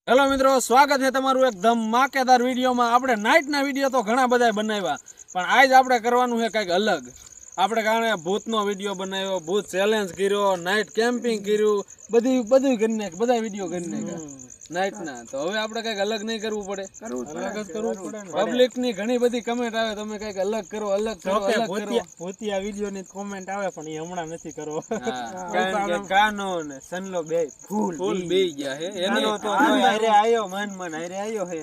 Hello મિત્રો, સ્વાગત છે તમારું એક ધમાકેદાર વિડીયોમાં। આપણે નાઇટના વિડીયો તો ઘણા બધા બનાવ્યા, પણ આજ આપણે કરવાનું છે કંઈક અલગ। આપણે કારણ ભૂતનો વિડીયો બનાવ્યો, ભૂત ચેલેન્જ કર્યો, નાઇટ કેમ્પિંગ કર્યું, બધું કરી નાખ, બધા વિડીયો કરી નાખ્યા નાઇટના। તો હવે આપણે કંઈક અલગ નહીં કરવું પડે, અલગ જ કરવું પડે। પબ્લિકની ઘણી બધી કમેન્ટ આવે, તમે કંઈક અલગ કરો, અલગ કરો, અલગ કરો। ભૂતિયા વિડીયોની કોમેન્ટ આવે, પણ એ હમણાં નથી કરવો। કારણ કે કાનો ને સનલો બે ફૂલ બેઈ ગયા છે। એનો તો હારે આયો મન હારે આયો છે,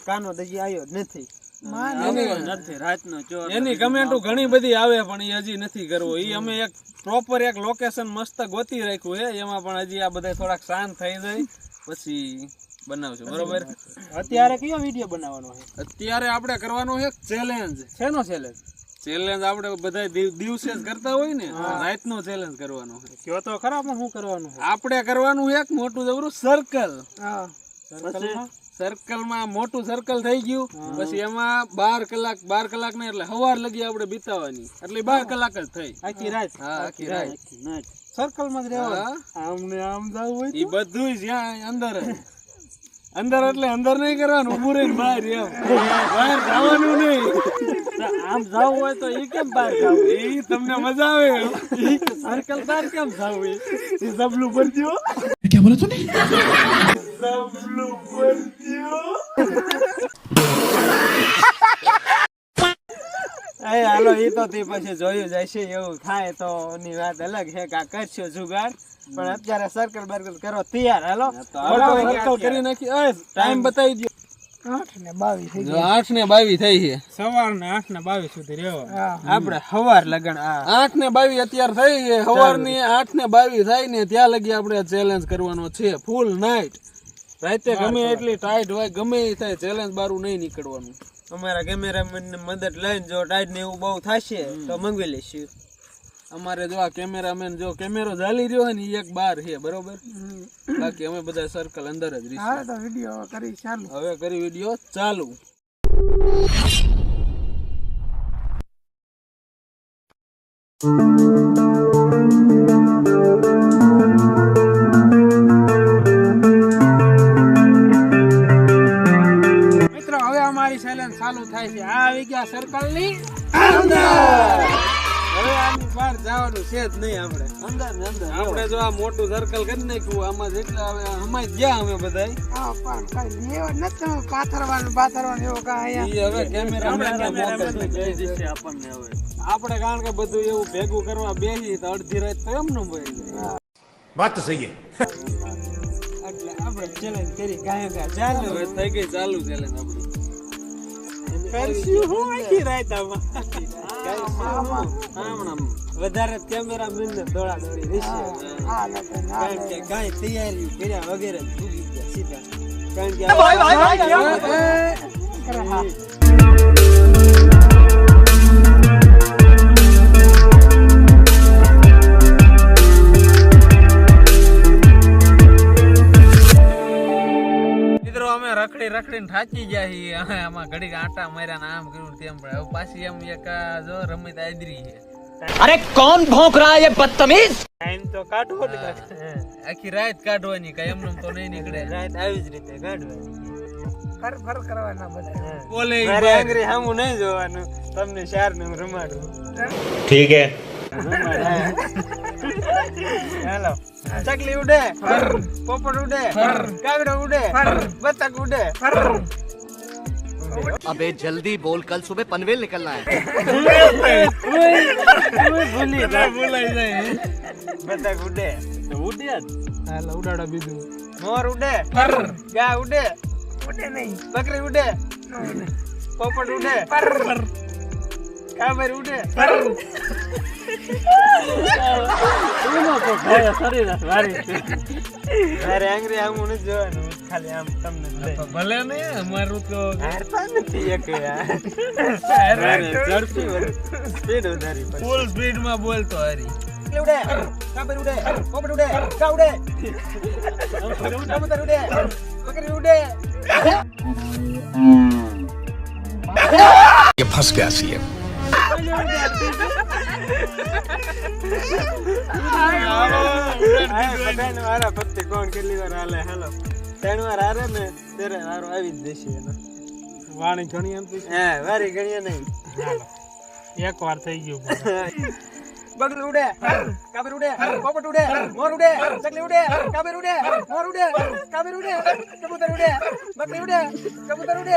કાનો દજી આયો જ નથી। એની કમેન્ટો ઘણી બધી આવે, પણ એ હજી નથી કરવો। એ અમે એક પ્રોપર એક લોકેશન મસ્ત ગોતી રાખ્યું છે, એમાં પણ હજી આ બધા થોડાક શાંત થઈ જાય પછી બનાવશું, બરોબર? અત્યારે કયો વિડીયો બનાવવાનો છે? અત્યારે આપણે કરવાનો છે ચેલેન્જ। શેનો ચેલેન્જ? ચેલેન્જ આપણે બધા દિવસે જ કરતા હોય ને, રાત નો ચેલેન્જ કરવાનો છે। કયો તો ખરા, પણ શું કરવાનું છે? આપણે કરવાનું છે એક મોટું જબરું સર્કલ। સર્કલમાં સર્કલમાં મોટું સર્કલ થઈ ગયું, પછી એમાં 12 કલાક ને એટલે સવાર લગી આપણે બીતાવાની, એટલે 12 કલાક જ થઈ આખી રાત। હા, આખી રાત સર્કલમાં જ રહેવાનું। આમને આમ જાવું હોય ઈ બધું જ્યાં અંદર એટલે અંદર નહીં કરવાનું, ઉભું રહીને બહાર, એમ બહાર જવાનું નહીં। આમ જાવું હોય તો ઈ કેમ બહાર જાવું? ઈ તમને મજા આવે। સર્કલ બહાર કેમ જાવું? ઈ સબલું ભરજો, क्या बोला तूने? સબલું ભરજો। એ હાલો, ઈ તો તે પછી જોયું જાય છે, એવું થાય તો ની વાત અલગ છે કે આ કરશો જુગાડ, પણ અત્યારે સર્કલ બર્કલ કરો તૈયાર। હાલો સર્કલ કરી નાખી। ટાઈમ બતાવી દો। 8:22 જો 8:22 થઈ છે, સવારના 8:22 સુધી રહેવા આપણે સવાર લગન 8:22 અત્યારે થઈ છે, સવારની 8:22 થાય ને ત્યાં લગી આપણે ચેલેન્જ કરવાનો છે ફૂલ નાઈટ। રાતે ગમે એટલી ટાઈટ હોય, ગમે એ થાય, ચેલેન્જ બારું નહીં નીકળવાનું। અમારા કેમેરામેન ને મદદ લઈને જો ટાઈટ ને એવું બહુ થશે તો મંગવી લઈશું। અમારે જો આ કેમેરામેન જો કેમેરો ચાલી રહ્યો હોય ને ઈ એક બાર છે, બરોબર? બાકી અમે બધા સર્કલ અંદર જ રહીશું। તો વિડિયો કરી ચાલુ, હવે કરી વિડિયો ચાલુ। મિત્રો હવે અમારી ચેલેન્જ ચાલુ થાય છે। આ આવી ગયા સર્કલ ની અંદર, હવે આની બહાર જવાનું છે જ નહીં આપણે, અંદર ને અંદર આપણે જો આ મોટું સર્કલ કરી નાખ્યું, આમાં જેટલા હવે અમાય ગયા અમે બધાય, પણ કઈ લેવા નથી પાથરવાનું એવું કાંઈ ઈ હવે કેમેરામેન આપણને હવે આપણે કારણ કે બધું એવું ભેગું કરવા બેસી તો અડધી રાત તો એમ ન મળી જાય। बात तो सही है। એટલે આપણે ચેલેન્જ કરી ગાય ચાલુ હવે થઈ ગઈ ચાલુ ચેલેન્જ આપણી। કરશું હું આખી રાત આમાં વધારે કેમેરામેન ને દોડા દોડી રહેશે, કારણ કે કાંઈ તૈયારી કર્યા વગેરે ભૂગી ગયા સીધા, કારણ કે રખડીને થાકી ગયા છીએ। આમાં ઘડીક આટા માર્યા ને આમ કર્યું તેમ, પણ હવે પાછી એમ એક જો રમત આદરી છે। अरे कौन भौंक रहा है ये बदतमीज? ટાઈમ તો કાઢવો જ આખી રાત કાઢવાની, કઈ એમને તો નહીં નીકળે। રાત આવી જ રીતે કાઢવાની, ફર કરવાના બધા બોલે આંગળી સામું નહીં જોવાનું, તમને ચાર ને રમાડું। ठीक है। હેલો, ચકલી ઉડે, પોપટ ઉડે, કાગડો ઉડે, બતક ઉડે। अबे जल्दी बोल, कल सुबह पनवेल निकलना है। ભૂલી બોલાઈ જાય બતક ઉડે, ઉડે હાલ ઉડાડો બીજું। મોર ઉડે, ગા ઉડે, નહીં બકરી ઉડે, પોપટ ઉડે, કાબર ઉડે, અરે આંગળી આમું નથી જોવાનું, ખાલી આમ તમને ભલે ને અમારું તો હારતા નથી એક ઝડપી સ્પીડ વધારી ફૂલ સ્પીડ માં બોલતો હારી। ઉડે, કાબર ઉડે, પોપટ ઉડે, ગા ઉડે, કબૂતર ઉડે, બકરી ઉડે। ये फंस गया सीएम। બધાને મારા પત્તે કોણ કેટલી વાર હાલે? હાલો ત્રણ વાર હારે ને ત્યારે હારો આવી જ જશે એનો. વાણી ઘણી એમ હે વારી ગણીએ નહીં. એક વાર થઈ ગયું બગડું ઉડે, કાબર ઉડે, પોપટ ઉડે, મોર ઉડે, ચકલી ઉડે, કાબર ઉડે, મોર ઉડે, કાબર ઉડે, કબૂતર ઉડે, બકરી ઉડે, કબૂતર ઉડે,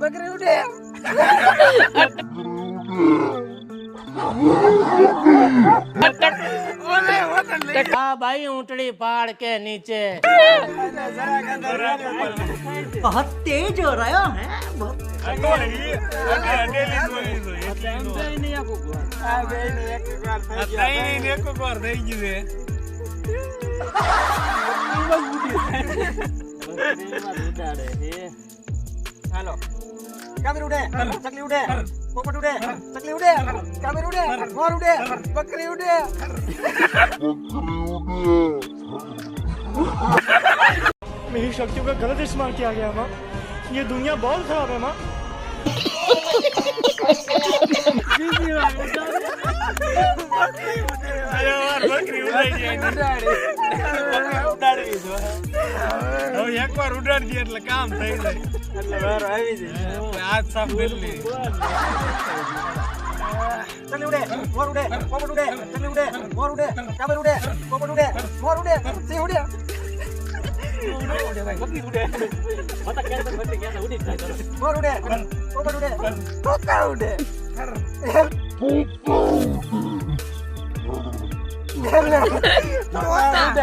બકરી ઉડે. हाँ भाई ऊँटड़ी पहाड़ के नीचे बहुत तेज हो रहा है बहुत આ બેયને એક વાર થઈ ગયો. વાર થઈ ગયું ઉડાડે હે. હાલો કાબર ઉડે, ચકલી ઉડે, પોપટ ઉડે, ચકલી ઉડે, કાબર ઉડે, મોર ઉડે, બકરી ઉડે. मेरी शक्तियों का गलत इस्तेमाल किया गया माँ ये दुनिया बहुत खराब है माँ એક વાર ઉડાડી દે એટલે કામ થઈ જાય એટલે વારો આવી જાય. હાથ સાફ કરી લે ચકલી ઉડે, મોર ઉડે, પોપટ ઉડે, ચકલી ઉડે, મોર ઉડે, કાબર ઉડે, પોપટ ઉડે, મોર ઉડે, સિંહ ઉડે. બકરી ઉડે, મોર ઉડે, પોપટ ઉડે, તોતા ઉડે. તોતા ઉડે.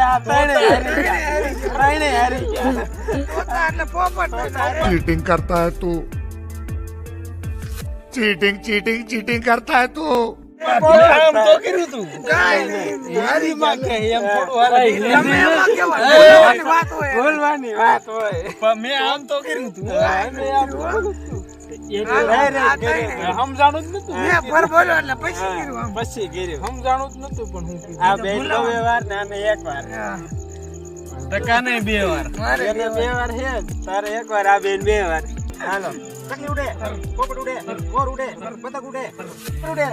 આ ત્રણે હારી ગયા. તોતા એટલે પોપટ. चीटिंग करता है तू चीटिंग चीटिंग चीटिंग करता है तू આમ તો કર્યું તું હારી માં કે એમ થોડું હારી. બોલવાની વાત હોય. પણ મેં આમ તો કર્યું તું અમે આમ બોલું છું. સમજાણું જ નતું પછી કર્યું. સમજાણું જ નતું પણ હું કીધું આ બેન તો બે વાર ને આને એક વાર. ટકા નહીં 2 વાર એને બે વાર છે જ. તારે એક વાર આ બેન 2 વાર. હાલો ચકલી ઉડે, પોપટ ઉડે, મોર ઉડે, બતક ઉડે, ઉડે,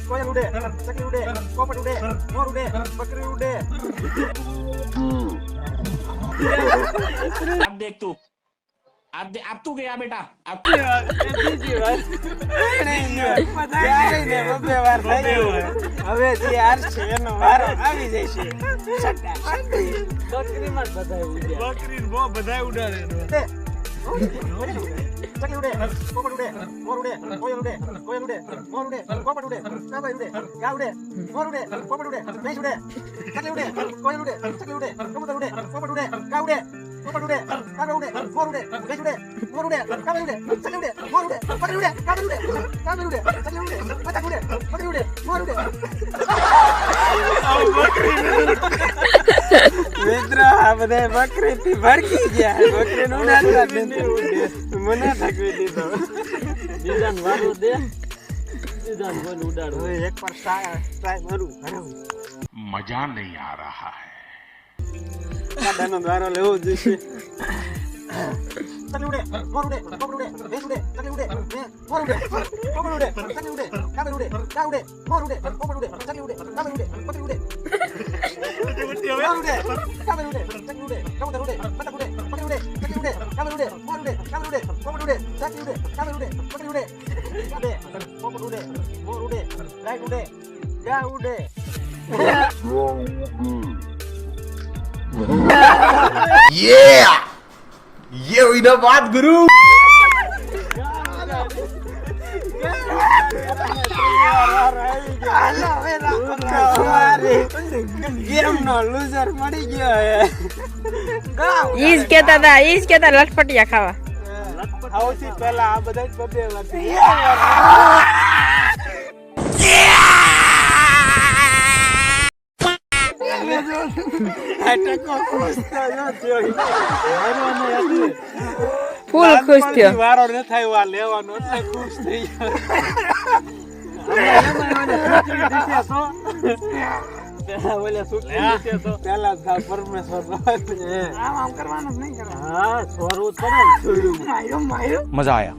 કોયલ ઉડે, ચકલી ઉડે, પોપટ ઉડે, મોર ઉડે, બકરી ઉડે. अब देख तू अब तू गया बेटा अब બીજી વાર. ગાયને બબે વાર થઈ ગયું. હવે જે હાર છે એનો વારો આવી જશે. બકરીમાં જ બધા ઉડ્યા. બકરી બહુ બધાય ઉડાડે ચકલી ઉડે, પોપટ ઉડે, મોર ઉડે, કોયલ ઉડે, મોર ઉડે, પોપટ ઉડે, કાબર ઉડે, ગા ઉડે, મોર ઉડે, પોપટ ઉડે, ભેંસ ઉડે, ચકલી ઉડે, કોયલ ઉડે, ચકલી ઉડે, કબૂતર ઉડે, પોપટ ઉડે, ગા ઉડે, પોપટ ઉડે, કાબર ઉડે, મોર ઉડે, ભેંસ ઉડે, મોર ઉડે, કાબર ઉડે, ચકલી ઉડે, મોર ઉડે, બકરી ઉડે, કાબર ઉડે, ચકલી ઉડે, બતક ઉડે, બકરી ઉડે, મોર ઉડે. મિત્રો આ બધા બકરી થી ભડકી ગયા. બકરી નું ઉડાડતા મને થકવી દીધો. બીજાને વારું દે, બીજાને બોલ ઉડાડો. હવે એક પર ટ્રાય મારું. मजा नहीं आ रहा है કાડાનો વારો લેવો જોઈશે. ચકલી ઉડે, મોર ઉડે, પોપટ ઉડે, ભેંસ ઉડે, ચકલી ઉડે, મોર ઉડે, પોપટ ઉડે, ચકલી ઉડે, કાબર ઉડે, ગા ઉડે, મોર ઉડે, પોપટ ઉડે, ચકલી ઉડે, કાબર ઉડે, બકરી ઉડે, મોર ઉડે, કાબર ઉડે, ચકલી ઉડે, કબૂતર ઉડે, બતક ઉડે, બકરી ઉડે, ચકલી ઉડે, કાબર ઉડે, મોર ઉડે, કાબર ઉડે, પોપટ ઉડે, ચકલી ઉડે, કાબર ઉડે, બકરી ઉડે, પોપટ ઉડે, મોર ઉડે, લાઈટ ઉડે, ગા ઉડે. ये हुई ना बात गुरु ગેમ નો લૂઝર મળી ગયો ઈજ કેતા હતા લટપટિયા ખાવા. સૌથી પહેલા આ બધા જ બબે વાતી. ફૂલ ખુશ થયો. વારો ન થાય આ લેવાનો એટલે ખુશ થઈ ગયો. પેલા પરમેશ્વર આમ કરવાનું નહીં કરવાનું. હા છોડવું પડે. मजा आया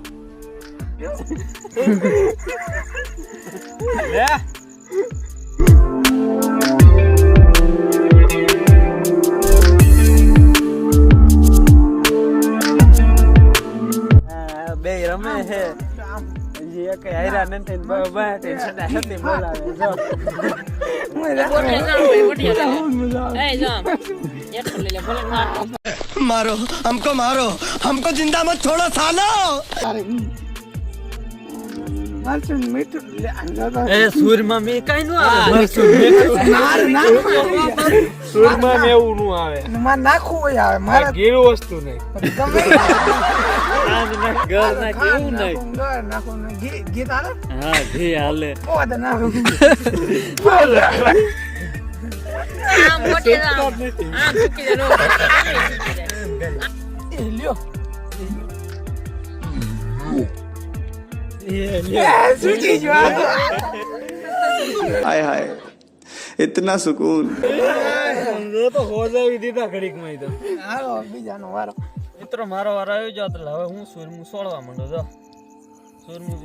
રમે હે હજી એક હાયરા નથી બાબા સદા સતી બોલાવે જો मारो हमको जिंदा मत छोड़ो सालो। એ સુરમાં મે કઈ નો આવે સુરમાં મે એવું નો આવે મારે નાખવું હોય આવે મારે ગીરું વસ્તુ નહીં ગમે ઘર ના કેવું નહીં નાખું ગીત આવે હા ઘી હાલે ઓ તો નાખું લ્યો सूची जो हाय हाय इतना सुकून જો તો હોજાવી દીધા ઘડીક માં તો હાલો બીજાનો વારો મિત્રો મારો વારો આવ્યો જો એટલે હવે હું સુરમું સોળવા માંડો જો સુરમું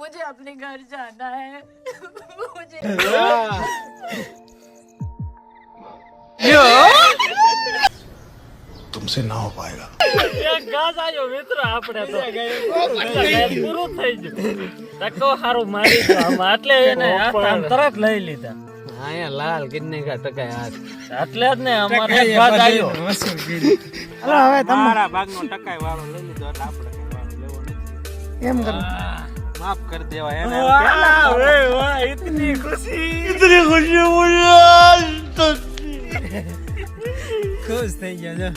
मुझे अपने घर जाना है मुझे तुमसे ना हो पाएगा એક ઘાસ આવ્યો મિત્ર આપણે તો પૂરું થઈ ગયું ટકો હારું મારી ગયો આમ એટલે એને આમ તરત લઈ લીધા આયા લાલ કિડની કા ટકાય હાથ એટલે જ ને અમારે એક ભાગ આવ્યો હાલો હવે તમારા ભાગનો ટકાય વાળો લઈ લીધો એટલે આપણે કઈ વાળો લેવો નથી એમ કરો માફ કરી દેવા એને વાહ ઇતની ખુશી ખુશ થઈ ગયા જો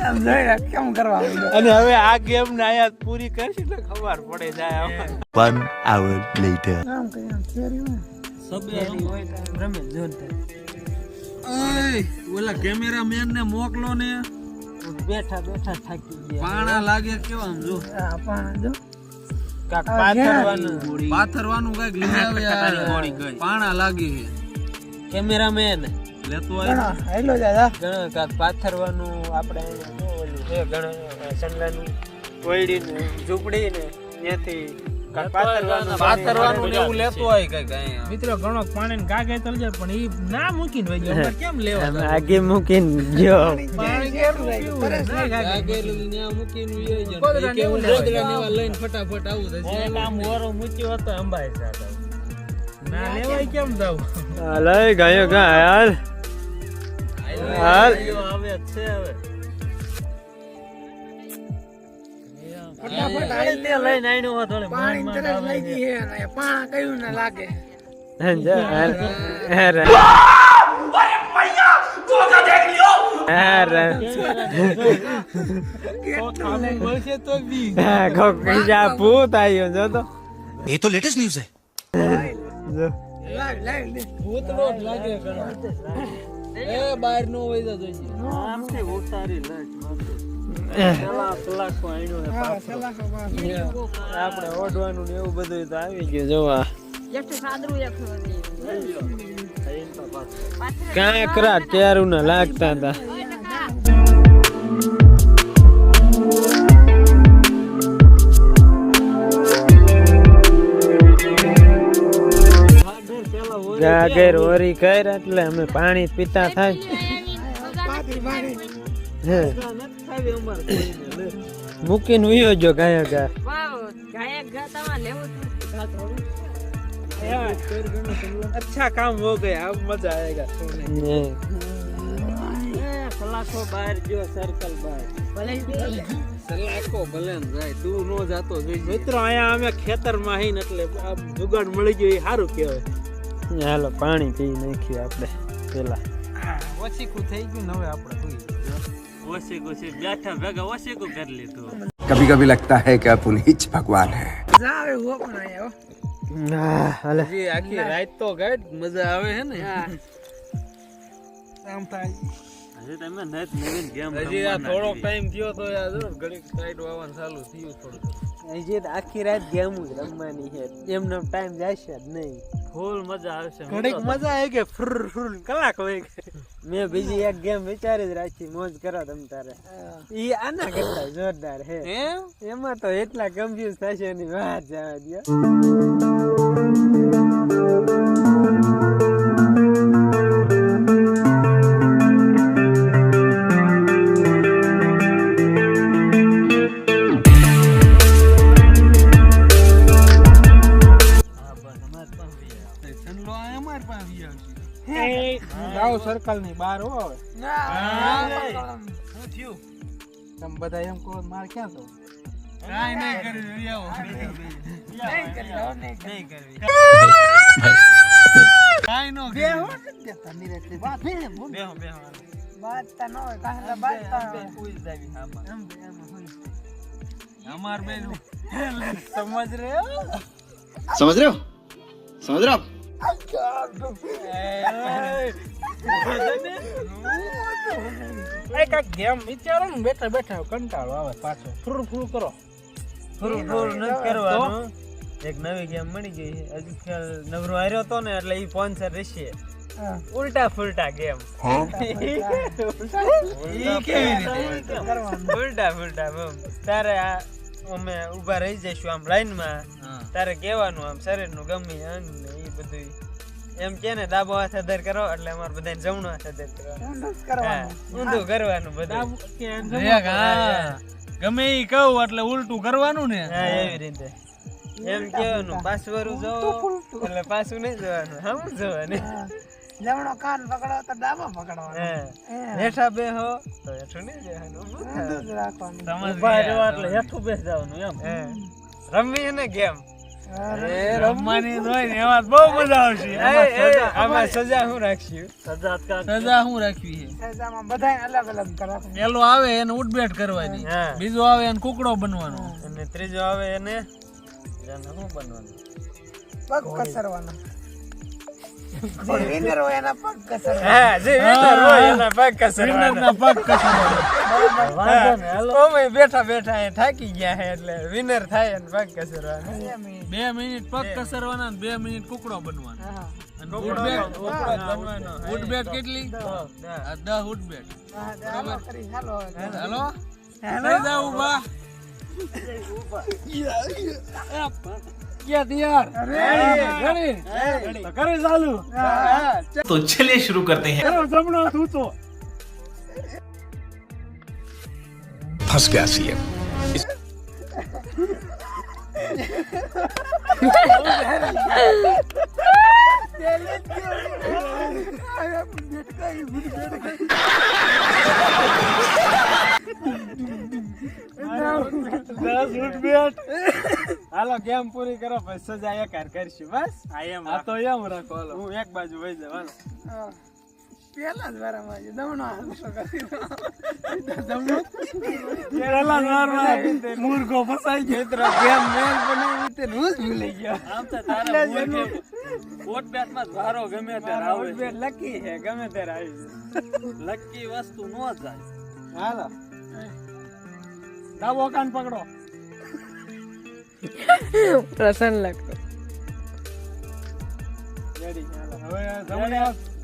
એમ જોઈ કેમ કરવા અને હવે આ ગેમ ને આયા પૂરી કરશી એટલે ખબર પડે જાય 1 hour later કામ કર્યા ફેરી સબેલી હોય તો રમે જોનતા ઓય ઓલા કેમેરામેન ને મોકલો ને બેઠા બેઠા થાકી ગયા પાણા લાગે કેવા આમ જો આ પણ જો કાક પાથરવાનું પાથરવાનું કઈક લઈ આવે યાર પાણા લાગે છે કેમેરામેન લેતો ઘણો આવી હેલો દાદા ઘણો કાક પાથરવાનું આપણે અહીંયા ઓલું છે ઘણો સંડલાનું કોયડીને ઝૂંપડીને ત્યાંથી કાક પાથરવાનું ને એવું લેતો આવી કઈક અહીંયા મિત્રો ઘણો પાણી ગાગે તળ જાય પણ ઈ ના મૂકીને વઈ ગયો કેમ લેવા આગે મૂકીને જો આગેલું ન્યા મૂકીને ઉઈ જાય કે હું રોદરા નેવા લઈને ફટાફટ આવું થશે આમ ઓરો મૂક્યો હતો અંબાઈ સાથે ના લેવાય કેમ જાવ લઈ ગયો ગા યાર હાલ હવે છે હવે ફટાફટ તે લઈને આણ્યો હતો ને પાણી તરસ લાગી હે અને પાણા કયું ના લાગે જો હાલ અરે મળશે તો બી ખોખીજા ભૂત આવ્યો જો તો ये तो लेटेस्ट न्यूज है જો લાવ લે ભૂતનો જ લાગે ઘણો એ બહાર નો હોય તો જોઈશે આમથી ઉતારી લઈ કલાક આણ્યો ને હા સલાખો આપણે ઓઢવાનું ને એવું બધું તો આવી ગયું જોવા કાંકરા કેરું ના લાગતા હતા ગાગર ઓરી કર એટલે અમે પાણી પીતા થાય હે મૂકીને ઉયો જો ગાયા ગા अच्छा काम हो गया अब मजा आएगा ને सलाखो बाहर जो सर्कल बाहर સલાખો ભલે ને જાય તું નો જાતો જોઈશે મિત્રો અહીંયા અમે ખેતરમાં આવીને એટલે આ જુગાડ મળી ગયો એ સારું કહેવાય હાલો પાણી પી નાખીએ આપણે પેલા ઓછીકું થઈ ગયું ને હવે આપણે ઓશીકું છે બેઠા ભેગા ઓશીકું કરી લીધું कभी कभी लगता है कि आप उन्हीं भगवान है જાવે હો પણ આયો હાલે હજી આખી રાત તો ગઈ મજા આવે હે ને આમ થાય હજી તમે નેટ નવીન ગેમ હજી આ થોડો ટાઈમ થયો તો યાર જો ઘડીક ટાઈટ વાવવાનું ચાલુ થયું થોડું હજી તો આખી રાત ગેમ જ રમવાની છે એમનો ટાઈમ જશે જ નહીં ફૂલ મજા આવશે ઘડીક મજા આવે કે ફુર ફુર કલાક હોય મેં બીજી એક ગેમ વિચારી જ રાખી મોજ કરો તમ તારે ઈ આના કરતા જોરદાર હે એમાં તો એટલા કન્ફ્યુઝ થશે એની વાત જવા દો સર્કલ ની બહાર હો હવે શું થયું? તમે બધા એમ કહો માર ક્યાં તો કાંઈ નહીં કરવી આવો નહીં કરવી કાંઈ નો બેહો બેહો બાતતા ન હોય કાહલા બાતતા પૂછ દેવી અમાર બેન સમજ રે समझ रहे हो समझ रहे हो એ કાક ગેમ વિચારો ને બેઠા બેઠા કંટાળો આવે પાછો ફૂર ફૂર કરો ફૂર નથી કરવાનું એક નવી ગેમ મળી ગઈ છે હજુ ખ્યાલ નવરો હાર્યો તો ને એટલે ઈ સ્પોન્સર રહેશે ઉલટા ફુલટા ગેમ ઈ કેવી રીતે ઉલટા ફુલટા તારે આ અમે ઊભા રહી જઈશું આમ લાઈન માં તારે કહેવાનું આમ શરીર નું ગમે એ બધું એમ કે ને ડાબો હાથ અધર કરો એટલે અમારે બધાને જમણો હાથ અધર કરવાનું ઊંધું કરવાનું બધું ગમે ઈ કહું એટલે ઉલટું કરવાનું ને હા એવી રીતે એમ કહેવાનું પાછું જો એટલે પાછું નહીં જોવાનું હમ જોવાનું જમણો કાન પકડો તો ડાબો પકડવાનો હેઠા બેહો તો હેઠું નહીં બેહવાનું ઊંધું જ રાખવાનું ઉભા રહેવા એટલે હેઠું બેસ જવાનું એમ રમવી ને ગેમ રમવાની હોય ને એમાં બહુ મજા આવશે આમાં સજા હું રાખશું સજા હું રાખવી છે સજામાં બધાય અલગ અલગ કરવાનું પેલો આવે એને ઉઠબેઠ કરવાની હા. બીજો આવે એને કુકડો બનવાનો અને ત્રીજો આવે એને શું બનવાનું પગ કસરવાનો જે વિનર હોય એના પગ કસરવાના હા જે winner હોય એના પગ કસરવાના વિનરના પગ કસરવાનો. ઓમે બેઠા બેઠા એ થાકી ગયા હે એટલે વિનર થાય અને પગ કસરવાના 2 મિનિટ પગ કસરવાના ને 2 મિનિટ કુકડો બનવાનો હા અને બનવાનો ઉઠબેઠ કેટલી 10 ઉઠબેઠ હા ચાલો કરી ચાલો હાલો થઈ જાવ ઉભા ક્યાં તૈયાર રેડી તો કરે ચાલુ तो चलिए शुरू करते हैं કરો જમણો હાથ ઊંચો फंस गया सीएम હાલો ગેમ પૂરી કરો પછી સજા એકાર કરશું બસ આ તો એમ રાખો હાલો હું એક બાજુ વહી જાવ પેલા જ વારામાં જમણો હાથ કેરલા નારમાં મૂર્ખો ફસાઈ ગયો મિત્ર ગેમ મેલ બનાવી તે રોજ ભૂલી ગયો આમ તો તારે મૂર્ખે કોટ બેટમાં જ વારો ગમે ત્યારે આવે છે. લકી છે ગમે ત્યારે આવી જાય લકી વસ્તુ નો જાય હાલો ડાબો કાન પકડો પ્રસન્ન લાગતો રેડી હાલો હવે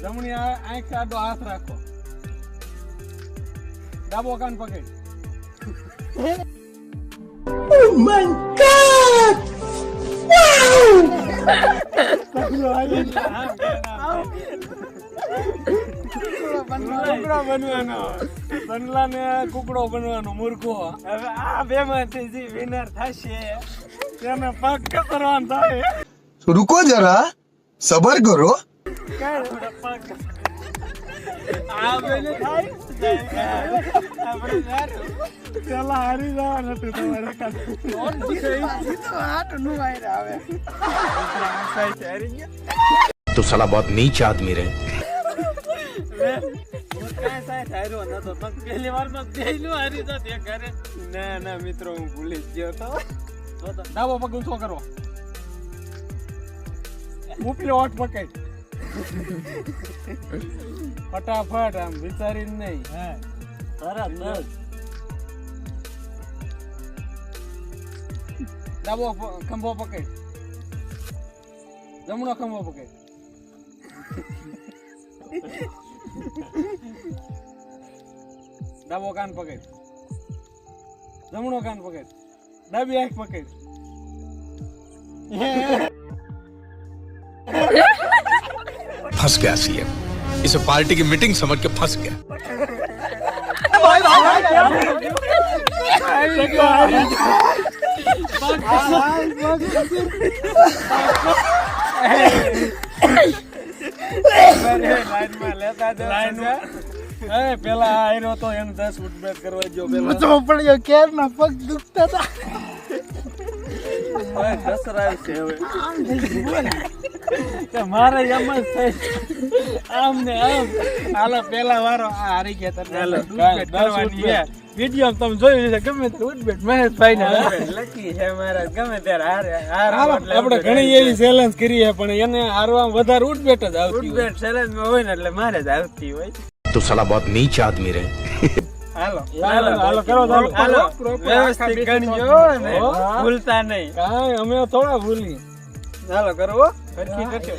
જમણી આંખ આડો હાથ રાખો ડાબો કાન પકડ કુકડો બનવાનો બનલા ને કુકડો બનવાનો મૂર્ખો હવે આ બે માંથી જે વિનર થશે તેને પગ કસરવાનો થાય रुको जरा सबर करो આ બેને થાય આપણે સારું પેલા હારી જવાનું હતું તમારે હાથ નું આયરા આવે હારી ગયા तो साला बहुत नीच आदमी रहे કાંઈ સાહેબ હાર્યો નતો પણ પહેલી વારમાં પહેલું હારી તો તે ઘરે ના ના મિત્રો હું ભૂલી જ ગયો તો ડાબો પગ ઊંચો કરો ઉપલો ઓટ પકડ ફટાફટ આમ વિચારીને નહીં હા તરત ડાબો ખંભો પકડ જમણો ખંભો પકડ ડાબો કાન પકડ જમણો કાન પકડ ડાબી આંખ પકડ फंस गया सीएम इसे पार्टी की मीटिंग समझ के फंस गया લાઈનમાં લેતા એ પેલા આયરો તો એને 10 ઉઠબેઠ કરવા જો પેલા તો પડ્યો કેર ના પગ દુખતા હતા. ઓય દસરાય છે હવે કે મારે એમ જ થઈ આમ ને આમ હાલો પેલા વારો આ હારી ગયા તને ઉઠબેઠ કરવાની છે વિડિયો તમે જોયું છે ગમે તે ઉઠબેઠ મહેશભાઈ ને લકી છે મારા ગમે ત્યારે હાર આપણે ઘણી એવી ચેલેન્જ કરી છે પણ એને હારવા વધારે ઉઠબેઠ જ આવતી હોય. ઉઠબેઠ ચેલેન્જ માં હોય ને એટલે મારે જ આવતી હોય. तो साला बहुत नीच आदमी रहे. હાલો હાલો કરો ચાલો હાલો વ્યવસ્થિત ગણજો ને ભૂલતા નહીં. કાંઈ અમે થોડા ભૂલી હાલો કરો સરખી કરજો. 1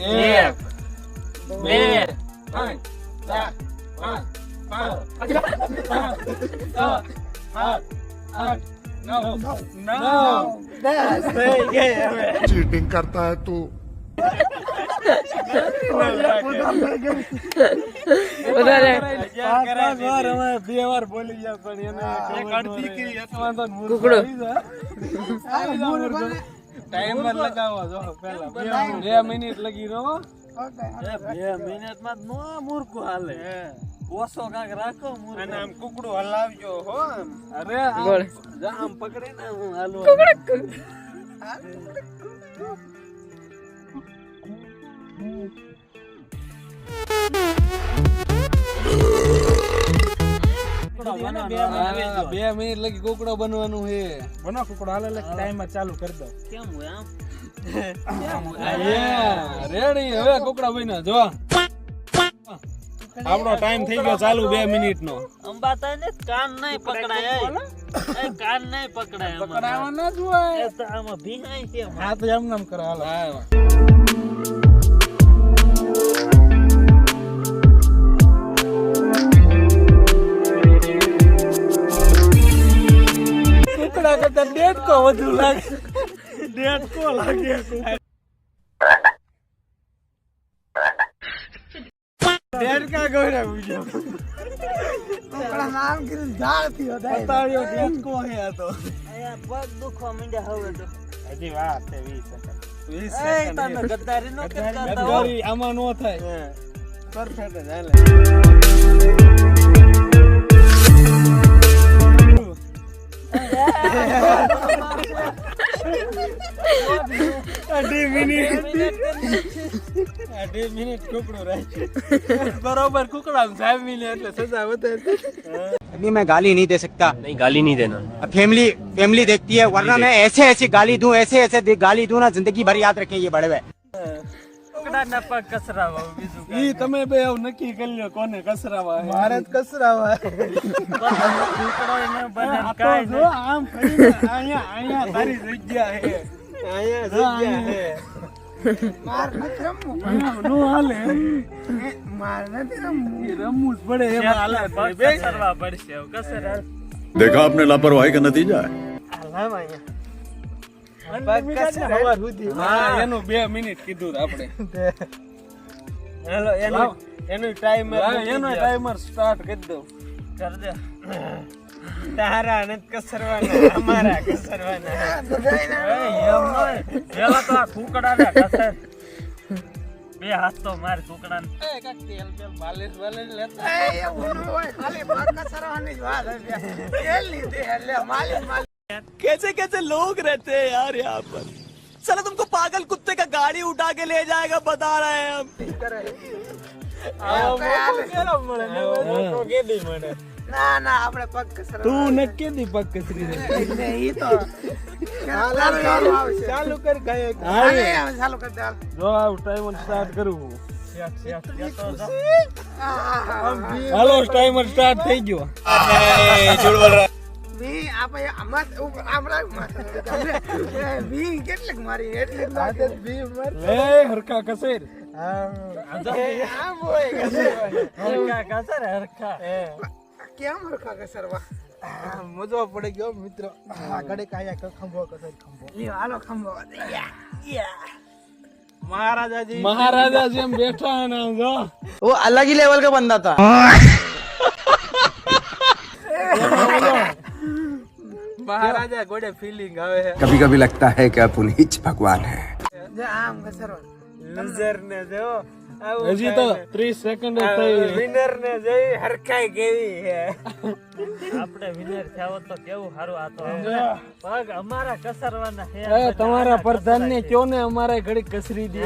2 થઈ ગઈ હવે. चीटिंग करता है तू. બે વાર બોલી ગયા પણ એને ટાઈમર લગાવો જો પેલા 2 મિનિટ લગી રહો. 2 મિનિટમાં જ નો મૂર્ખું હાલે ઓછો કાંક રાખો અને આમ કુકડું હલાવજો હો. અરે આમ પકડે ને હું હાલો બે મિનિટ લગી કુકડો બનવાનું છે. બનો કુકડો હાલે ટાઈમર ચાલુ કરી દો. કેમ હોય રેડી હવે કુકડા બન્યા જો આપણો ટાઈમ થઈ ગયો ચાલુ 2 મિનિટ નો. અંબાતા ને કાન નહીં પકડાય એ કાન નહીં પકડાય પકડાવાના જ હોય. એ તો આમાં ભીનાય છે હા તો એમ નામ કરો હાલો. કુકડા કરતા ડેડકો વધુ લાગે. ડેડકો લાગે ડેડકા ગોરા બીજો આપણા નામ કરીને ઝાડ થયો દાય. તાળીઓ ડેડકો હે આ તો. અહીંયા પગ દુખવા માંડ્યા હવે તો હજી વાત છે 20 સેકન્ડ. 20 એ સેકન્ડ તમે ગદ્દારી નો કરતા હો. ગદ્દારી આમાં નો થાય. પરફેક્ટ જ હાલે. અઢી મિનિટ કુકડું રાખ્યું બરોબર કુકડા જામી લે એટલે સજા વધારે. अभी मैं गाली नहीं दे सकता. नहीं गाली नहीं देना. फैमिली देखती है वरना मैं ऐसे ऐसे गाली दूं ऐसे गाली दूं ना जिंदगी भर याद रखें ये बड़े हुए. કુકડાના પગ કસરાવા બીજું ઈ તમે બે આવ નક્કી કરી લ્યો કોને કસરાવા હે. भारत कसरावा કુકડો એને બને આ તો કાઈ જો આમ કરીને અહીંયા તારી જગ્યા હે. અહીંયા જગ્યા હે. માર નથી રમવું. નો હાલે માર નથી રમવું. ઈ રમવું જ પડે એમાં હાલે પગ બે કસરવા પડશે હવે કસર देखा आपने लापरवाही का नतीजा है. હાલામ અહીંયા. પગ કસરા હવાર સુધી. હા એનું 2 મિનિટ કીધું આપણે. હાલો એનું ટાઈમર એનો ટાઈમર સ્ટાર્ટ કરી દો. કર દે તારા નથી કસરવાના અમારા કસરવાના. એમ નહીં પેલા તો આ કુકડાને કસર બે હાથ તો માર કુકડાને તેલ માલિશ વાલિશ લેતા એ એવું ન હોય. ખાલી પગ કસરવાની જ વાત હશે. તેલ લીધી એટલે માલિશ कैसे कैसे लोग रहते हैं यार यहाँ पर. साला तुमको पागल कुत्ते का गाड़ी उठा के ले जाएगा बता रहे हैं हम. ના ના આપણે પગ કસરવા. તું નક્કી દી પગ કસરી દે. ઈ તો ચાલુ આવશે. ચાલુ કર ગયા. હાલે હવે ચાલુ કરી દે હાલ. જો આ ટાઈમર સ્ટાર્ટ કરું. આહા. હાલો ટાઈમર સ્ટાર્ટ થઈ ગયો. વી આપણે આમાં આમ રાખ માથે. વી કેટલીક મારી એટલે જ માથે વી માર. લે હરકા કસેર. આમ હોય હરખા કસર હરખા કેમ હરખા કસરવા. मजा पड़ गयो मित्र. आगड़े काया खंभो कसर खंभो. લ્યો હાલો ખંભો. મહારાજાજી મહારાજા જેમ બેઠા ને આમ જો. वो अलग ही लेवल का बंदा था. મહારાજા ગોડે ફીલિંગ આવે છે. कभी कभी लगता है कि आप उन्हीं भगवान है. જો આમ કસરવા. લૂઝર ને જો હજી તો 30 સેકન્ડ જ થઈ. વિનર ને જોઈ હરખાઈ કેવી છે. આપણે વિનર થયા હોત તો કેવું સારું આ તો પગ અમારા કસરવાના છે. તમારા પ્રધાન ને કયો ને અમારે ઘડી કસરી દે.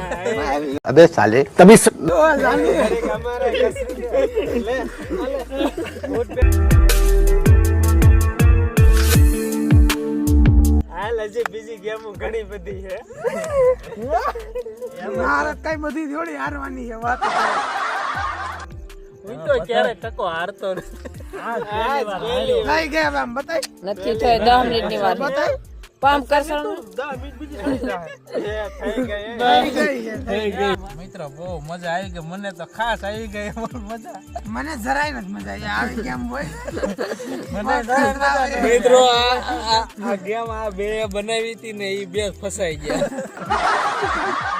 अबे साले तभी અમારે કસરી લે હાલ હજી બીજી ગેમો ઘણી બધી છે. મારે કઈ બધી થોડી હારવાની છે વાત. હું તો ક્યારે ટકો હારતો નથી. થઈ ગયા આમ બતાય નથી થઈ 10 મિનિટની વાર બતાય પંપ કરશો થઈ ગઈ. મિત્રો બહુ મજા આવી ગઈ, મને તો ખાસ આવી ગઈ મજા. મને જરાય નથી મજા આવી કેમ હોય. મિત્રો આ ગેમ આ બે બનાવી હતી ને એ બે ફસાઈ ગયા.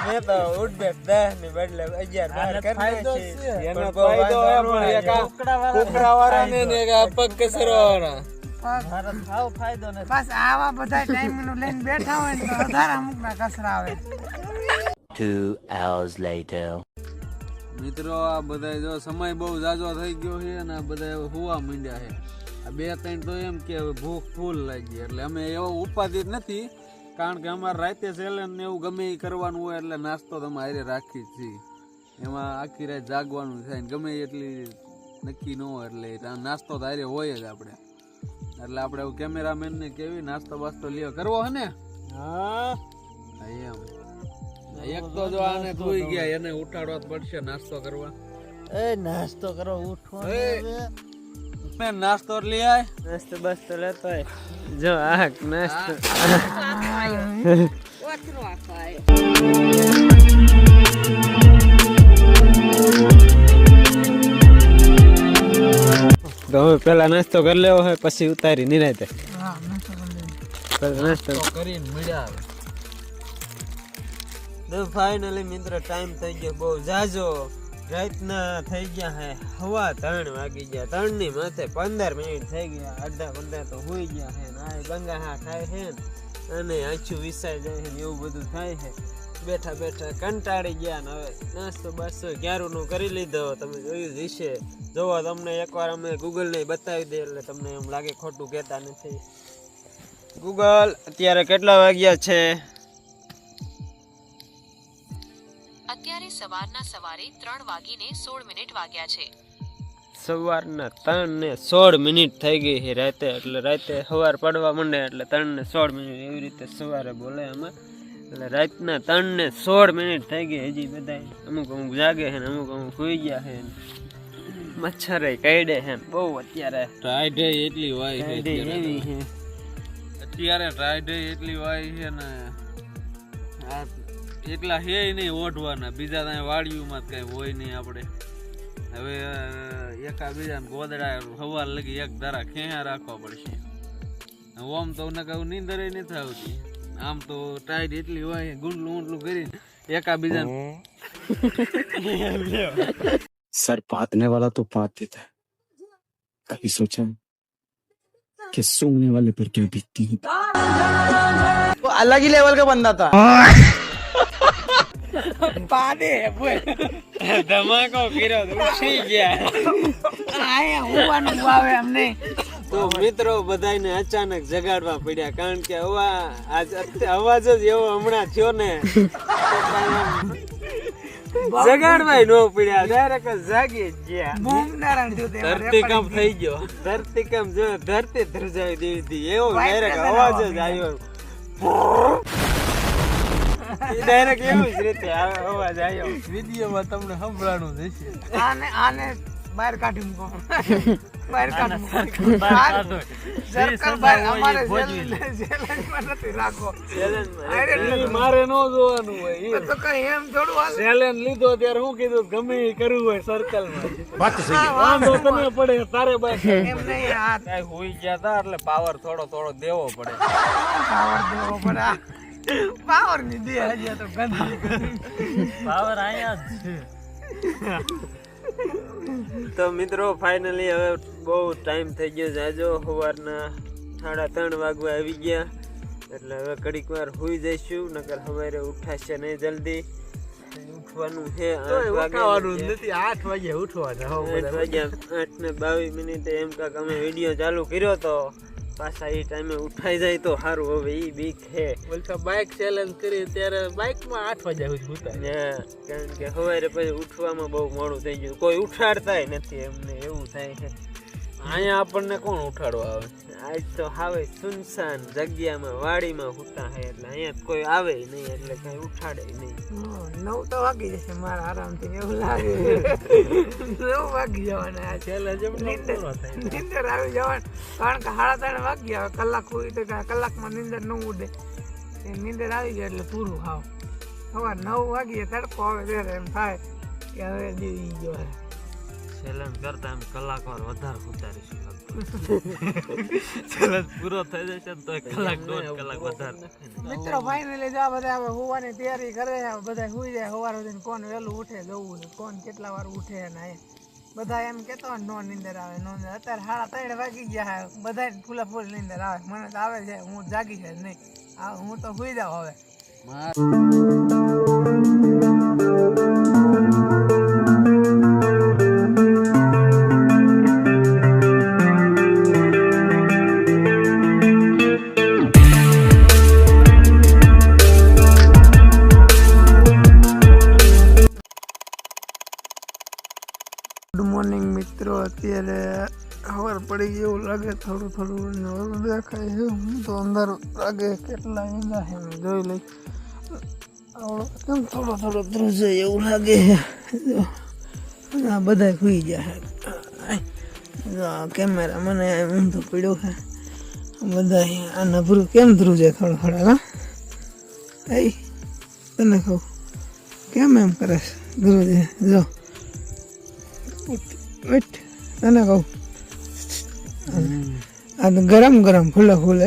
મેં તો ઉઠબેટ 10 ની બદલે 11 12 કરી નાખી. એનો ફાયદો હોય પણ એક આ કુકડા વાળાને ને એક આ પગ કસરવાળા. આવો ફાયદો નથી. બસ આવા બધા ટાઈમ નું લઈને બેઠા હોય ને તો વધારે અમુક ના કસરા આવે. 2 hours later. મિત્રો આ બધા જો સમય બહુ જાજો થઈ ગયો છે અને આ બધા હવે હુવા માંડ્યા છે. આ 2-3 તો એમ કે ભૂખ ફૂલ લાગી એટલે અમે એવો ઉપાધિ જ નથી, કારણ કે અમારે રાતે ચેલેન્જ ને એવું ગમે એ કરવાનું હોય એટલે નાસ્તો તમે હારે રાખી જ છીએ. એમાં આખી રાત જાગવાનું થાય ને ગમે એટલી નક્કી ન હોય એટલે નાસ્તો તો હારે હોય જ આપણે. એટલે આપણે કેમેરામેન ને કેવી નાસ્તો બાસ્તો લ્યો કરવો હે ને. હા એમ એક તો જો આને ધોઈ ગયા એને ઉઠાડવા જ પડશે નાસ્તો કરવા. નાસ્તો કરો ઉઠો. મેં નાસ્તો લઈ આય. નાસ્તો બસ તો લેતો હોય. જો આ નાસ્તો તો હવે પેલા નાસ્તો કરી લેવો હોય પછી ઉતારી નિરાતે. નાસ્તો કરીને મળ્યા આવે. તો ફાઇનલી મિત્રો ટાઈમ થઈ ગયો બહુ જાજો. રાતના થઈ ગયા હે 3:15 વાગી ગયા. 3 ની માથે 15 મિનિટ થઈ ગયા. 15 તો હોઈ ગયા હે ને આ ગંગા હા ખાય છે ને અને આછું વિસાઈ જાય છે ને એવું બધું થાય છે. બેઠા બેઠા કંટાળી ગયા ને હવે નાસ્તો બાસ્તો 11 નું કરી લીધો. તમે જોયું હશે. જોવો તમને એકવાર અમે ગૂગલ ને બતાવી દે એટલે તમને એમ લાગે ખોટું કહેતા નથી. ગૂગલ અત્યારે કેટલા વાગ્યા છે? અત્યારે સવારના 3:16 વાગ્યા છે. સવારના 3:16 થઈ ગઈ છે રાતે. એટલે રાતે સવાર પડવા માંડે એટલે 3:16 એવી રીતે સવારે બોલે આમાં. એટલે રાતના 3:16 થઈ ગઈ. હજી બધા અમુક જાગે છે ને અમુક સુઈ ગયા છે. મચ્છરે કઈડે છે બહુ અત્યારે. ટાઈડે એટલી વાય છે એવી છે અત્યારે. ટાઈડે એટલી વાય છે ને આ એટલા હે નહીં ઓઢવાના. બીજા ત્યાં વાડીઓમાં જ કઈ હોય નહીં. આપણે હવે એકાબીજાને ગોદડા સવાર લગી એક ધારા ખેયા રાખવા પડશે. ઓમ તો કહું નીંદર નથી આવતી. આમ તો ટાઈડ એટલી હોય ગુંડલું ઊંડલું કરીને એકાબીજાને सर पातने वाला तो पात देता है, कभी सोचा कि सूंघने वाले पर क्या बीतती है. वो अलग ही लेवल का बंदा था. પાડે બોલ ધમાકો કર્યો તો ઉઠી ગયા. આયા હોવાનું આવે અમને. તો મિત્રો બધાને અચાનક જગાડવા પડ્યા, કારણ કે અવાજ જ એવો હમણાં થયો ને જગાડવા ન પડ્યા. ડાયરેક્ટ જાગી જ ગયા. બૂમ નારાયણ જો ધરતીકંપ થઈ ગયો. ધરતીકંપ જો ધરતી ધ્રુજાવી દેવી હતી એવો ડાયરેક્ટ અવાજ જ આવ્યો. ડાયરેક્ટ એવું જ રીતે અવાજ આવ્યો. વિડીયોમાં તમને સંભળાણું જશે. આને બહાર કાઢી મૂકો. બહાર કાઢી મૂકો. સર્કલ બહાર અમારે ચેલેન્જમાં નથી રાખો. મારે ન જોવાનું હોય. તો કઈ એમ થોડું હાલે. ચેલેન્જ લીધો ત્યારે હું કીધું ગમે એ કરવું હોય સર્કલમાં. વાંધો તને પડે તારે બાકી એમ નહીં આ કઈ હોઈ ગયા હતા એટલે પાવર થોડો દેવો પડે. પાવર દેવો પડે. પાવર ની દે હજી તો ગંદી પાવર આયા જ છે. તો મિત્રો ફાઇનલી હવે બહુ ટાઈમ થઈ ગયો જાજો. સવારના 3:30 વાગવા આવી ગયા. એટલે હવે ઘડીક વાર સુઈ જઈશું, નકર સવારે ઉઠાશે નહીં જલ્દી. ઉઠવાનું છે તોય 8 ઉઠાવાનું વાગે નથી 8 વાગે ઉઠવાના હો 8 વાગ્યા 8:22 એમ કાક અમે વિડીયો ચાલુ કર્યો તો પાછા એ ટાઈમે ઉઠાઈ જાય તો સારું. હવે ઈ બીક છે બોલતા બાઇક ચેલેન્જ કરી ત્યારે બાઇકમાં 8 વાગ્યા સુધી ઉતારે કારણ કે સવારે પછી ઉઠવામાં બહુ મોડું થઈ ગયું. કોઈ ઉઠાડતાય નથી એમને એવું થાય છે. અહીંયા આપણને કોણ ઉઠાડવા આવે? આજ તો હાવે સુનસાન જગ્યામાં વાડીમાં હુતા હે એટલે અહીંયા કોઈ આવે નહીં એટલે કઈ ઉઠાડે નહીં. 9 તો વાગી જશે મારા આરામથી એવું લાગે 9 વાગી જવાના આ ચેલેન્જ નીંદર આવી જવાનું કારણ કે 3:30 વાગ્યા કલાક હોય તો કલાકમાં નીંદર ન ઉડે એ નીંદર આવી જાય એટલે પૂરું હાવ સવાર 9 વાગ્યે તડકો આવે ત્યારે એમ થાય કે હવે જીવી ગયો. ચેલેન્જ કરતા એમ કલાકવાર વધારે ઉતારીશું. ચેલેન્જ પૂરો થઈ જશે તો 1-1.5 કલાક વધારે. મિત્રો ફાઇનલી જો બધા હવે હોવાની તૈયારી કરે બધા સુઈ જાય સવાર સુધી કોણ વહેલું ઉઠે જવું કોણ કેટલા વાર ઉઠે ને બધા એમ કેતો નો નીંદર આવે નો અત્યારે 3:30 વાગી ગયા બધા ફૂલા ફૂલ નીંદર આવે મને તો આવે છે હું જાગી છે નહીં હું તો સુઈ જાઉં હવે. ગુડ મોર્નિંગ મિત્રો અત્યારે ખબર પડી ગઈ એવું લાગે થોડું થોડું દેખાય છે હું તો અંધારું લાગે કેટલા ઈંડા છે જોઈ લઈ કેમ થોડો થોડો ધ્રુજે એવું લાગે છે આ બધા સુઈ ગયા કેમેરા મને ઊંધો પડ્યો છે બધા આ નભરું કેમ ધ્રુજે થોડા થોડા હા તને કહું કેમ એમ કરે છે ધ્રુજે જો તને કહું આ તો ગરમ ગરમ ફૂલે ફૂલે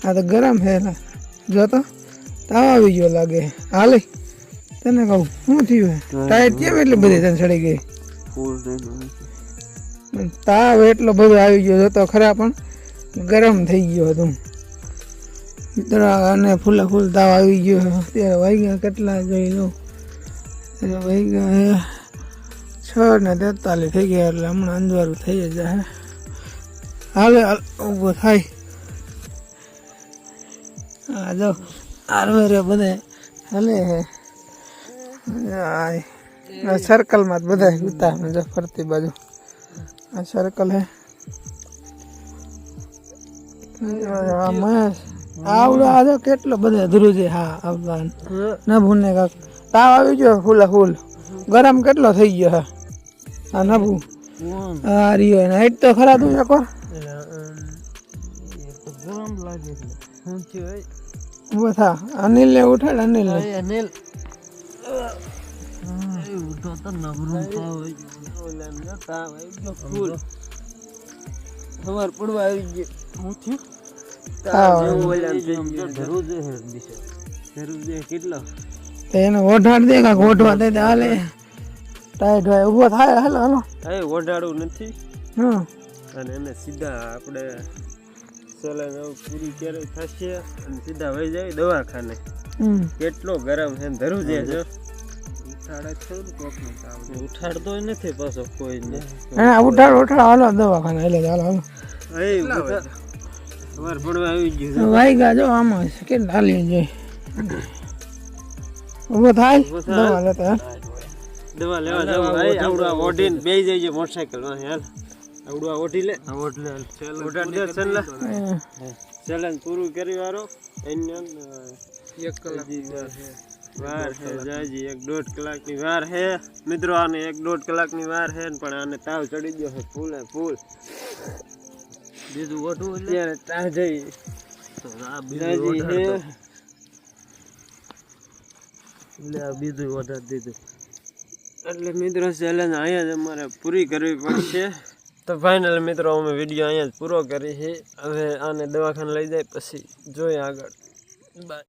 આ તો ગરમ છે જો તો તાવ આવી ગયો લાગે હાલે તને કહું શું થયું ટાઈટ કેમ એટલી બધી તને ચડી ગઈ તાવ એટલો બધો આવી ગયો જોતો ખરા પણ ગરમ થઈ ગયો હતું મિત્રો અને ફૂલે ફૂલ તાવ આવી ગયો અત્યારે વાગ્યા કેટલા જોઈ લો વાગ્યા 6:43 થઈ ગયા એટલે હમણાં અંધારું થઈ જ જાય હાલે ઊભો થાય હા જો આરવેરે બધે હાલે સર્કલમાં જ બધા ઉતા જો ફરતી બાજુ આ સર્કલ હે આવડો આજો કેટલો બધા ધ્રુજે હા આવવા નભુને કાક તાવ આવી ગયો ફૂલા ફૂલ ગરમ કેટલો થઈ ગયો હે આ નભુ આ રહ્યો નાઈટ તો ખરા તું એક ગરમ લાગે છે શું થયું ઉભો થા અનિલ ને ઉઠાડ અનિલ ને અનિલ ઉઠો તો નબરું તાવ ઓલા તાવ આવી ગયો ફૂલ સવાર પડવા આવી ગઈ શું થયું તાવ જેવું ઓલા જરૂર છે દિશા જરૂર છે કેટલો એને ઓઢાડ દે કાક ઓઢવા દે હાલે ટાઈટ હોય ઉભો થાય હાલો હાલો એ ઓઢાડવું નથી હમ અને એને સીધા આપણે ચેલેન્જ પૂરી ક્યારે થશે અને સીધા વહી જાય દવાખાને કેટલો ગરમ છે ધરું છે જો ઉઠાડે છે ને કોકને તાવ ઉઠાડતો નથી પાછો કોઈને ઉઠાડ હાલો દવાખાને એટલે હાલો હાલો એ સવાર પડવા આવી ગયું વાગ્યા જો આમાં કે ડાલી જોઈ ઉભો થાય દવા લેતા દવા લેવા જાવ ભાઈ આવડું આ ઓઢીને બેસી જાય મોટરસાઇકલ માં હાલ આવડું આ ઓઢી લે ચેલેન્જ પૂરું કરી વારો એને 1 કલાક વાર છે જાજી 1-1.5 કલાકની વાર છે મિત્રો આને 1-1.5 કલાકની વાર છે પણ આને તાવ ચડી ગયો છે ફૂલે ફૂલ બીજું ઓઢું ત્યારે તા જઈ તો આ બીજું છે એટલે આ બીજું ઓર્ડર દીધું એટલે મિત્રો ચેલેન્જ અહીંયા જ અમારે પૂરી કરવી પડશે તો ફાઇનલ મિત્રો અમે વિડીયો અહીંયા જ પૂરો કરી છે હવે આને દવાખાને લઈ જાય પછી જોઈએ આગળ બાય.